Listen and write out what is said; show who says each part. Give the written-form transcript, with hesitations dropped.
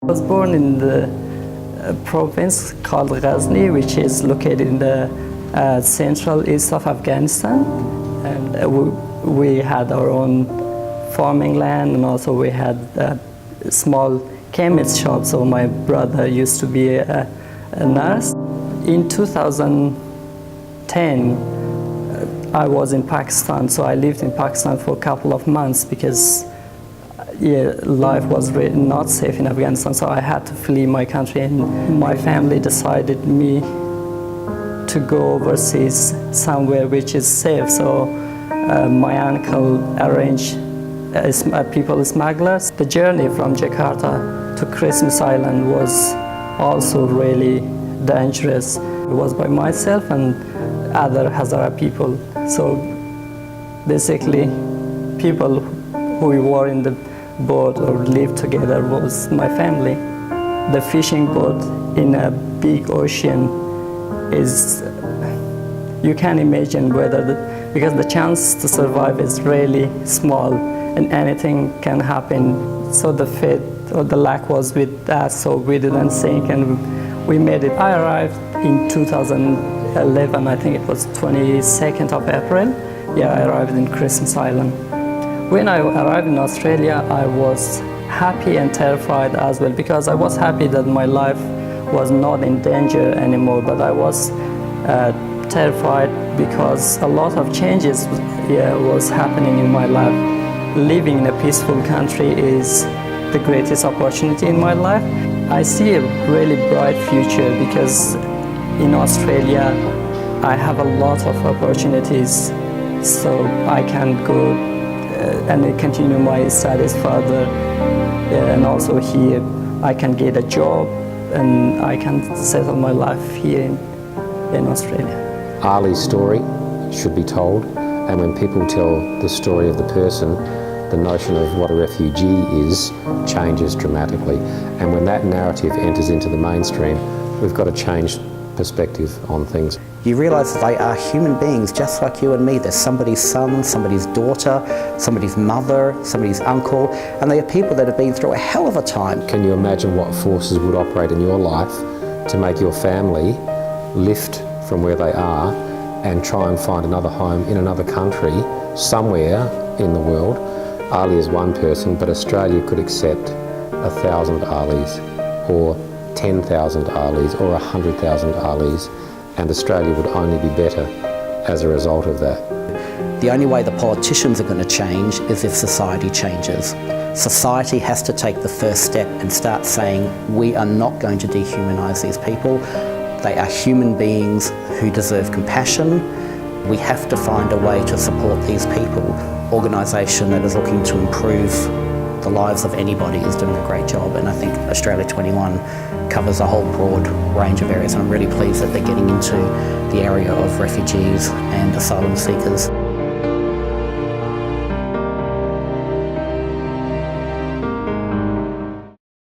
Speaker 1: I was born in the province called Ghazni, which is located in the central east of Afghanistan. And we had our own farming land, and also we had a small chemist shop. So my brother used to be a nurse. In 2010, I was in Pakistan, so I lived in Pakistan for a couple of months because life was really not safe in Afghanistan, so I had to flee my country, and my family decided me to go overseas somewhere which is safe. So my uncle arranged people smugglers. The journey from Jakarta to Christmas Island was also really dangerous. It was by myself and other Hazara people. So basically, people who were in the boat or lived together was my family. The fishing boat in a big ocean is, you can imagine because the chance to survive is really small and anything can happen. So the fate or the luck was with us, so we didn't sink and we made it. I arrived in 2011, I think it was 22nd of April. Yeah, I arrived in Christmas Island. When I arrived in Australia, I was happy and terrified as well, because I was happy that my life was not in danger anymore, but I was terrified because a lot of changes was happening in my life. Living in a peaceful country is the greatest opportunity in my life. I see a really bright future because in Australia I have a lot of opportunities, so I can go and continue my studies further, and also here I can get a job and I can settle my life here in Australia.
Speaker 2: Ali's story should be told, and when people tell the story of the person, the notion of what a refugee is changes dramatically. And when that narrative enters into the mainstream, we've got to change perspective on things.
Speaker 3: You realise that they are human beings just like you and me. They're somebody's son, somebody's daughter, somebody's mother, somebody's uncle, and they are people that have been through a hell of a time.
Speaker 2: Can you imagine what forces would operate in your life to make your family lift from where they are and try and find another home in another country, somewhere in the world? Ali is one person, but Australia could accept 1,000 Alis or 10,000 Alis or 100,000 Alis, and Australia would only be better as a result of that.
Speaker 3: The only way the politicians are going to change is if society changes. Society has to take the first step and start saying, we are not going to dehumanise these people. They are human beings who deserve compassion. We have to find a way to support these people. Organisation that is looking to improve the lives of anybody is doing a great job, and I think Australia21 covers a whole broad range of areas, and I'm really pleased that they're getting into the area of refugees and asylum seekers.